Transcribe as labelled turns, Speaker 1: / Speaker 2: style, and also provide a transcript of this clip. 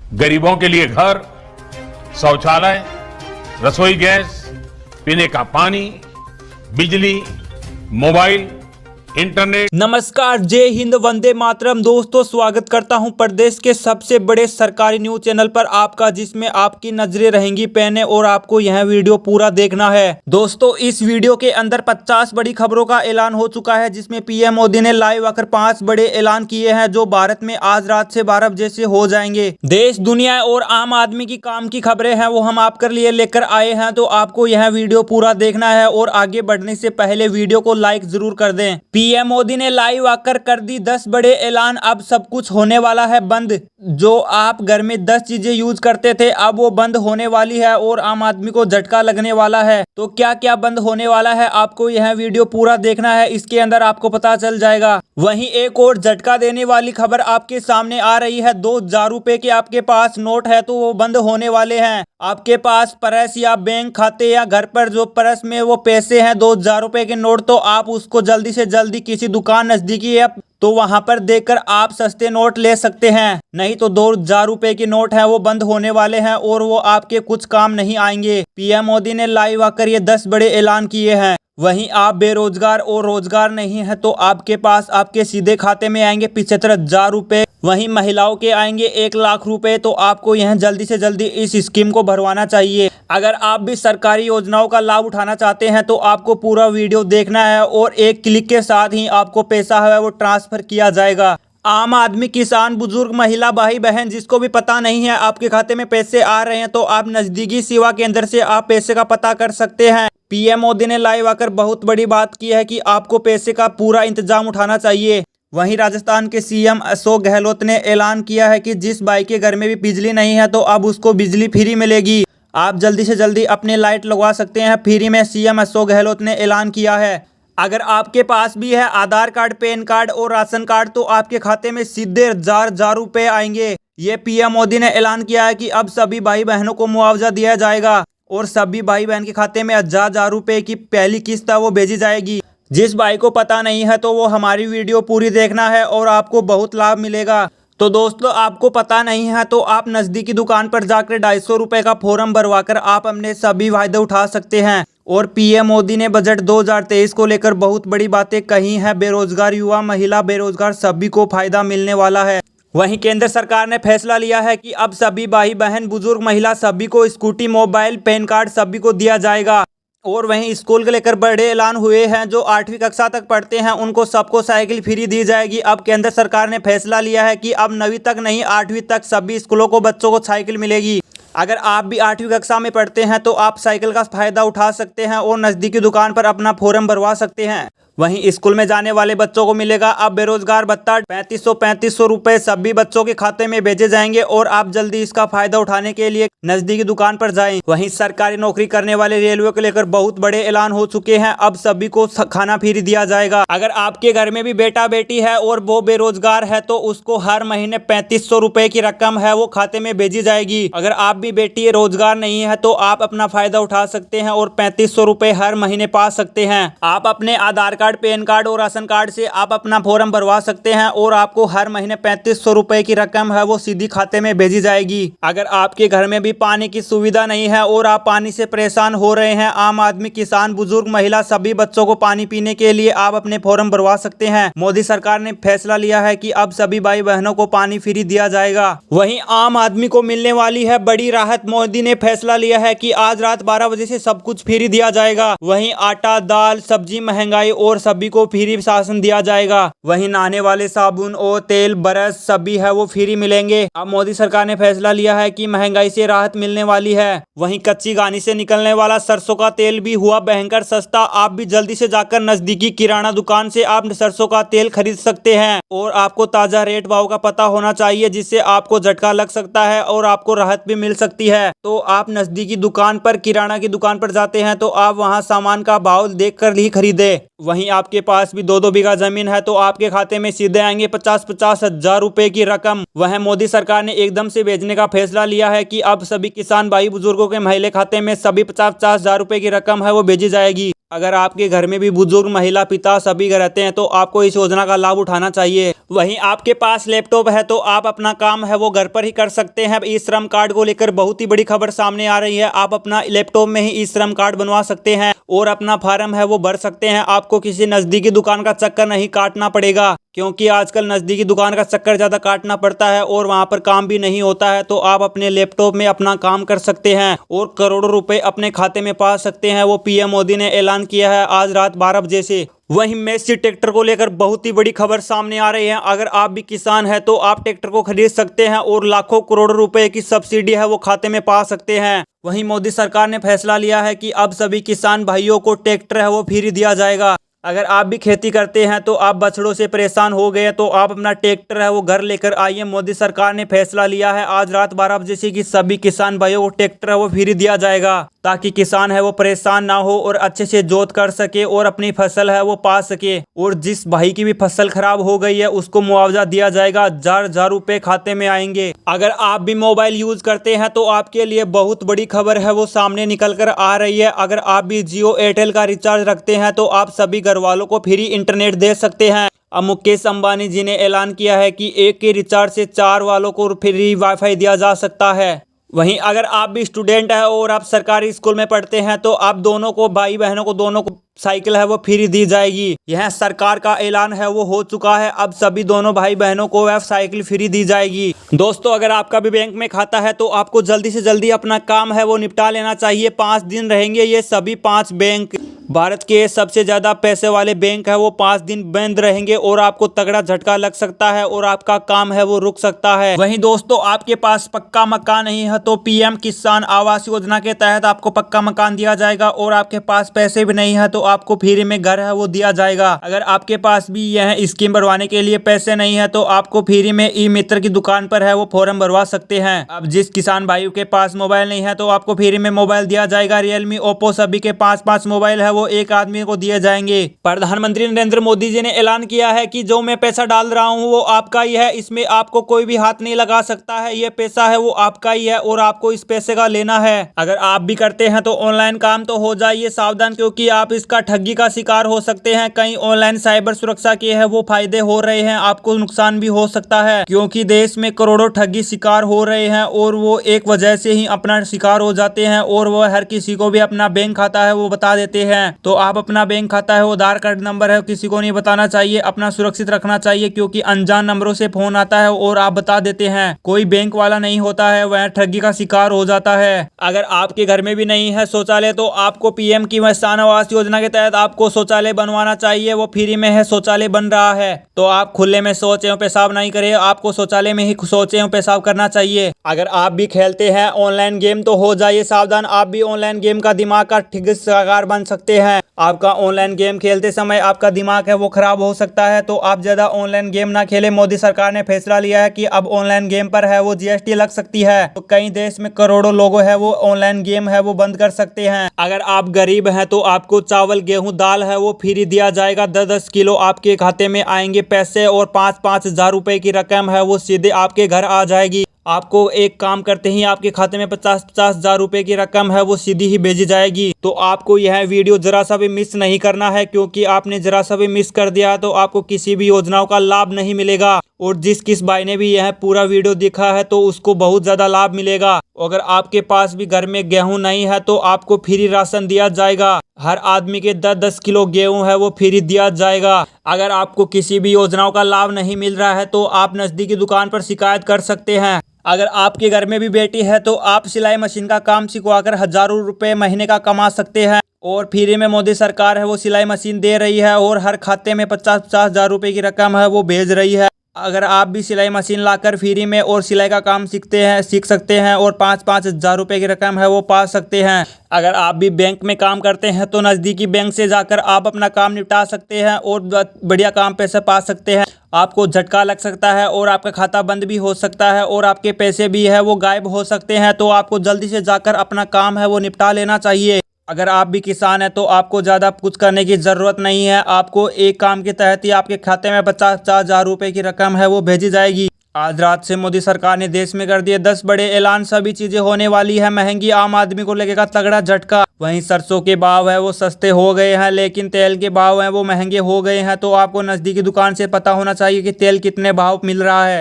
Speaker 1: गरीबों के लिए घर, शौचालय, रसोई गैस, पीने का पानी, बिजली, मोबाइल, इंटरनेट।
Speaker 2: नमस्कार, जय हिंद, वंदे मातरम। दोस्तों, स्वागत करता हूं प्रदेश के सबसे बड़े सरकारी न्यूज चैनल पर आपका, जिसमें आपकी नजरें रहेंगी पैने और आपको यह वीडियो पूरा देखना है। दोस्तों, इस वीडियो के अंदर 50 बड़ी खबरों का ऐलान हो चुका है, जिसमें पीएम मोदी ने लाइव आकर 5 बड़े ऐलान किए हैं जो भारत में आज रात से 12 बजे से हो जाएंगे। देश, दुनिया और आम आदमी की काम की खबरें हैं, वो हम आपके लिए लेकर आए हैं, तो आपको यह वीडियो पूरा देखना है। और आगे बढ़ने से पहले वीडियो को लाइक जरूर कर दें। पीएम मोदी ने लाइव आकर कर दी 10 बड़े ऐलान। अब सब कुछ होने वाला है बंद। जो आप घर में 10 चीजें यूज करते थे, अब वो बंद होने वाली है और आम आदमी को झटका लगने वाला है। तो क्या क्या बंद होने वाला है, आपको यह वीडियो पूरा देखना है, इसके अंदर आपको पता चल जाएगा। वहीं एक और झटका देने वाली खबर आपके सामने आ रही है। 2000 रुपए के आपके पास नोट है तो वो बंद होने वाले हैं। आपके पास पर्स या बैंक खाते या घर पर जो पर्स में वो पैसे हैं 2000 रुपए के नोट, तो आप उसको जल्दी से जल्दी किसी दुकान नजदीकी है तो वहां पर देखकर आप सस्ते नोट ले सकते हैं। नहीं तो 2000 रुपए के नोट है वो बंद होने वाले हैं और वो आपके कुछ काम नहीं आएंगे। पीएम मोदी ने लाइव आकर ये 10 बड़े ऐलान किए हैं। वहीं आप बेरोजगार और रोजगार नहीं है तो आपके पास आपके सीधे खाते में आएंगे 75,000 रुपए। वहीं महिलाओं के आएंगे 1 लाख रुपए। तो आपको यह जल्दी से जल्दी इस स्कीम को भरवाना चाहिए। अगर आप भी सरकारी योजनाओं का लाभ उठाना चाहते हैं तो आपको पूरा वीडियो देखना है और एक क्लिक के साथ ही आपको पैसा है वो ट्रांसफर किया जाएगा। आम आदमी, किसान, बुजुर्ग, महिला, भाई बहन, जिसको भी पता नहीं है आपके खाते में पैसे आ रहे हैं, तो आप नजदीकी सेवा केंद्र से आप पैसे का पता कर सकते हैं। पीएम मोदी ने लाइव आकर बहुत बड़ी बात की है कि आपको पैसे का पूरा इंतजाम उठाना चाहिए। वहीं राजस्थान के सीएम अशोक गहलोत ने ऐलान किया है कि जिस भाई के घर में भी बिजली नहीं है तो अब उसको बिजली फ्री मिलेगी। आप जल्दी से जल्दी अपने लाइट लगवा सकते हैं फ्री में, सीएम अशोक गहलोत ने ऐलान किया है। अगर आपके पास भी है आधार कार्ड, पैन कार्ड और राशन कार्ड, तो आपके खाते में सीधे हजार रुपए आएंगे। ये पीएम मोदी ने ऐलान किया है कि अब सभी भाई बहनों को मुआवजा दिया जाएगा और सभी भाई बहन के खाते में हजार रुपए की पहली किस्त है वो भेजी जाएगी। जिस भाई को पता नहीं है तो वो हमारी वीडियो पूरी देखना है और आपको बहुत लाभ मिलेगा। तो दोस्तों, आपको पता नहीं है तो आप नजदीकी दुकान पर जाकर 250 रुपए का फॉर्म भरवाकर आप अपने सभी फायदे उठा सकते हैं। और पीएम मोदी ने बजट 2023 को लेकर बहुत बड़ी बातें कही हैं। बेरोजगार युवा, महिला, बेरोजगार सभी को फायदा मिलने वाला है। वहीं केंद्र सरकार ने फैसला लिया है कि अब सभी भाई बहन, बुजुर्ग, महिला सभी को स्कूटी, मोबाइल, पैन कार्ड सभी को दिया जाएगा। और वहीं स्कूल के लेकर बड़े ऐलान हुए हैं। जो 8वीं कक्षा तक पढ़ते हैं उनको सबको साइकिल फ्री दी जाएगी। अब केंद्र सरकार ने फैसला लिया है कि अब 9वीं तक नहीं, 8वीं तक सभी स्कूलों को बच्चों को साइकिल मिलेगी। अगर आप भी 8वीं कक्षा में पढ़ते हैं तो आप साइकिल का फायदा उठा सकते हैं और नजदीकी दुकान पर अपना फॉर्म भरवा सकते हैं। वहीं स्कूल में जाने वाले बच्चों को मिलेगा अब बेरोजगार भत्ता। 3500 रुपए सभी बच्चों के खाते में भेजे जाएंगे और आप जल्दी इसका फायदा उठाने के लिए नजदीकी दुकान पर जाएं। वहीं सरकारी नौकरी करने वाले रेलवे को लेकर बहुत बड़े ऐलान हो चुके हैं। अब सभी को खाना फ्री दिया जाएगा। अगर आपके घर में भी बेटा बेटी है और वो बेरोजगार है तो उसको हर महीने 3500 रुपए की रकम है वो खाते में भेजी जाएगी। अगर आप भी बेटी रोजगार नहीं है तो आप अपना फायदा उठा सकते हैं और 3500 रुपए हर महीने पा सकते हैं। आप अपने आधार कार्ड, पैन कार्ड और राशन कार्ड से आप अपना फॉर्म भरवा सकते हैं और आपको हर महीने 3500 रुपए की रकम है वो सीधी खाते में भेजी जाएगी। अगर आपके घर में भी पानी की सुविधा नहीं है और आप पानी से परेशान हो रहे हैं, आम आदमी, किसान, बुजुर्ग, महिला सभी बच्चों को पानी पीने के लिए आप अपने फॉर्म भरवा सकते हैं। मोदी सरकार ने फैसला लिया है कि अब सभी भाई बहनों को पानी फ्री दिया जाएगा। वहीं आम आदमी को मिलने वाली है बड़ी राहत। मोदी ने फैसला लिया है कि आज रात 12 बजे से सब कुछ फ्री दिया जाएगा। वहीं आटा, दाल, सब्जी, महंगाई और सभी को फ्री राशन दिया जाएगा। वहीं नहाने वाले साबुन और तेल, ब्रश सभी है वो फ्री मिलेंगे। अब मोदी सरकार ने फैसला लिया है कि महंगाई से राहत मिलने वाली है। वहीं कच्ची घानी से निकलने वाला सरसों का तेल भी हुआ भयंकर सस्ता। आप भी जल्दी से जाकर नजदीकी किराना दुकान से आप सरसों का तेल खरीद सकते हैं और आपको ताजा रेट भाव का पता होना चाहिए, जिससे आपको झटका लग सकता है और आपको राहत भी मिल सकती है। तो आप नजदीकी दुकान पर, किराना की दुकान पर जाते हैं तो आप वहां सामान का भाव देखकर ही खरीदे। वहीं आपके पास भी 2-2 बीघा जमीन है तो आपके खाते में सीधे आएंगे 50-50 हजार रुपए की रकम। वह मोदी सरकार ने एकदम से भेजने का फैसला लिया है कि अब सभी किसान भाई बुजुर्गों के महिला खाते में सभी 50-50 हजार रुपए की रकम है वो भेजी जाएगी। अगर आपके घर में भी बुजुर्ग महिला पिता सभी रहते हैं तो आपको इस योजना का लाभ उठाना चाहिए। वहीं आपके पास लैपटॉप है तो आप अपना काम है वो घर पर ही कर सकते हैं। ई श्रम कार्ड को लेकर बहुत ही बड़ी खबर सामने आ रही है। आप अपना लैपटॉप में ही ई श्रम कार्ड बनवा सकते हैं और अपना फार्म है वो भर सकते हैं। आपको किसी नजदीकी दुकान का चक्कर नहीं काटना पड़ेगा, क्योंकि आजकल नजदीकी दुकान का चक्कर ज्यादा काटना पड़ता है और वहां पर काम भी नहीं होता है। तो आप अपने लैपटॉप में अपना काम कर सकते हैं और करोड़ों रुपए अपने खाते में पा सकते हैं। वो पीएम मोदी ने ऐलान किया है आज रात 12 बजे से। वहीं मैसी ट्रैक्टर को लेकर बहुत ही बड़ी खबर सामने आ रही है। अगर आप भी किसान हैं तो आप ट्रैक्टर को खरीद सकते हैं और लाखों करोड़ों रुपए की सब्सिडी है वो खाते में पा सकते हैं। वहीं मोदी सरकार ने फैसला लिया है कि अब सभी किसान भाइयों को ट्रैक्टर है वो फ्री दिया जाएगा। अगर आप भी खेती करते हैं तो आप बछड़ों से परेशान हो गए तो आप अपना ट्रैक्टर है वो घर लेकर आइए। मोदी सरकार ने फैसला लिया है आज रात 12 बजे से कि सभी किसान भाइयों को ट्रैक्टर है वो फ्री दिया जाएगा, ताकि किसान है वो परेशान ना हो और अच्छे से जोत कर सके और अपनी फसल है वो पा सके। और जिस भाई की भी फसल खराब हो गई है उसको मुआवजा दिया जाएगा, हजार रुपए खाते में आएंगे। अगर आप भी मोबाइल यूज करते हैं तो आपके लिए बहुत बड़ी खबर है वो सामने निकल कर आ रही है। अगर आप भी जियो एयरटेल का रिचार्ज रखते हैं तो आप सभी घर वालों को फ्री इंटरनेट दे सकते हैं। अब मुकेश अंबानी जी ने ऐलान किया है कि एक के रिचार्ज से 4 वालों को फ्री वाईफाई दिया जा सकता है। वहीं अगर आप भी स्टूडेंट है और आप सरकारी स्कूल में पढ़ते हैं तो आप दोनों को, भाई बहनों को दोनों को साइकिल है वो फ्री दी जाएगी। यह सरकार का ऐलान है वो हो चुका है। अब सभी दोनों भाई बहनों को वह साइकिल फ्री दी जाएगी। दोस्तों, अगर आपका भी बैंक में खाता है तो आपको जल्दी से जल्दी अपना काम है वो निपटा लेना चाहिए। 5 दिन रहेंगे ये सभी 5 बैंक। भारत के सबसे ज्यादा पैसे वाले बैंक है वो 5 दिन बंद रहेंगे और आपको तगड़ा झटका लग सकता है और आपका काम है वो रुक सकता है। वहीं दोस्तों, आपके पास पक्का मकान नहीं है तो पीएम किसान आवास योजना के तहत आपको पक्का मकान दिया जाएगा। और आपके पास पैसे भी नहीं है तो आपको फ्री में घर है वो दिया जाएगा। अगर आपके पास भी यह स्कीम भरवाने के लिए पैसे नहीं है तो आपको फ्री में ई मित्र की दुकान पर है वो फॉर्म भरवा सकते हैं। अब जिस किसान भाई के पास मोबाइल नहीं है तो आपको फ्री में मोबाइल दिया जाएगा। रियलमी, ओप्पो सभी के 5-5 मोबाइल है वो एक आदमी को दिए जाएंगे। प्रधानमंत्री नरेंद्र मोदी जी ने ऐलान किया है कि जो मैं पैसा डाल रहा हूं वो आपका ही है, इसमें आपको कोई भी हाथ नहीं लगा सकता है। ये पैसा है वो आपका ही है और आपको इस पैसे का लेना है। अगर आप भी करते हैं तो ऑनलाइन काम तो हो जाइए सावधान, क्योंकि आप इसका ठगी का शिकार हो सकते हैं। कई ऑनलाइन साइबर सुरक्षा के है वो फायदे हो रहे हैं, आपको नुकसान भी हो सकता है, क्योंकि देश में करोड़ों ठगी शिकार हो रहे हैं और वो एक वजह से ही अपना शिकार हो जाते हैं और वो हर किसी को भी अपना बैंक खाता है वो बता देते हैं। तो आप अपना बैंक खाता है वो आधार कार्ड नंबर है किसी को नहीं बताना चाहिए, अपना सुरक्षित रखना चाहिए, क्योंकि अनजान नंबरों से फोन आता है और आप बता देते हैं। कोई बैंक वाला नहीं होता है, वह ठगी का शिकार हो जाता है। अगर आपके घर में भी नहीं है शौचालय तो आपको पीएम किसान आवास योजना के तहत आपको शौचालय बनवाना चाहिए। वो फ्री में है शौचालय बन रहा है, तो आप खुले में शौच एवं पेशाब नहीं करें, आपको शौचालय में ही शौच एवं पेशाब करना चाहिए। अगर आप भी खेलते हैं ऑनलाइन गेम तो हो जाइए सावधान, आप भी ऑनलाइन गेम का दिमाग का ठिग शिकार बन सकते हैं। आपका ऑनलाइन गेम खेलते समय आपका दिमाग है वो खराब हो सकता है, तो आप ज्यादा ऑनलाइन गेम ना खेलें। मोदी सरकार ने फैसला लिया है कि अब ऑनलाइन गेम पर है वो जीएसटी लग सकती है, तो कई देश में करोड़ों लोगों है वो ऑनलाइन गेम है वो बंद कर सकते हैं। अगर आप गरीब हैं तो आपको चावल, गेहूं, दाल है वो फ्री दिया जाएगा। 10-10 किलो आपके खाते में आएंगे पैसे और 5-5 हजार रुपए की रकम है वो सीधे आपके घर आ जाएगी। आपको एक काम करते ही आपके खाते में 50-50 हजार रुपए की रकम है वो सीधी ही भेजी जाएगी। तो आपको यह वीडियो जरा सा भी मिस नहीं करना है, क्योंकि आपने जरा सा भी मिस कर दिया तो आपको किसी भी योजनाओं का लाभ नहीं मिलेगा। और जिस भाई ने भी यह पूरा वीडियो देखा है तो उसको बहुत ज्यादा लाभ मिलेगा। अगर आपके पास भी घर में गेहूं नहीं है तो आपको फ्री राशन दिया जाएगा। हर आदमी के 10-10 किलो गेहूं है वो फ्री दिया जाएगा। अगर आपको किसी भी योजनाओं का लाभ नहीं मिल रहा है तो आप नजदीकी दुकान पर शिकायत कर सकते हैं। अगर आपके घर में भी बेटी है तो आप सिलाई मशीन का काम सिखवाकर हजारों रुपए महीने का कमा सकते हैं। और फ्री में मोदी सरकार है वो सिलाई मशीन दे रही है और हर खाते में 50-50 हजार रुपए की रकम है वो भेज रही है। अगर आप भी सिलाई मशीन लाकर फ्री में और सिलाई का काम सीख सकते हैं और 5-5 हजार रुपए की रकम है वो पा सकते हैं। अगर आप भी बैंक में काम करते हैं तो नज़दीकी बैंक से जाकर आप अपना काम निपटा सकते हैं और बढ़िया काम पैसे पा सकते हैं। आपको झटका लग सकता है और आपका खाता बंद भी हो सकता है और आपके पैसे भी है वो गायब हो सकते हैं, तो आपको जल्दी से जाकर अपना काम है वो निपटा लेना चाहिए। अगर आप भी किसान हैं तो आपको ज़्यादा कुछ करने की ज़रूरत नहीं है। आपको एक काम के तहत ही आपके खाते में 50-50 हजार रुपए की रकम है वो भेजी जाएगी। आज रात से मोदी सरकार ने देश में कर दिए 10 बड़े ऐलान। सभी चीजें होने वाली है महंगी, आम आदमी को लगेगा तगड़ा झटका। वहीं सरसों के भाव है वो सस्ते हो गए हैं, लेकिन तेल के भाव है वो महंगे हो गए हैं। तो आपको नजदीकी दुकान से पता होना चाहिए कि तेल कितने भाव मिल रहा है।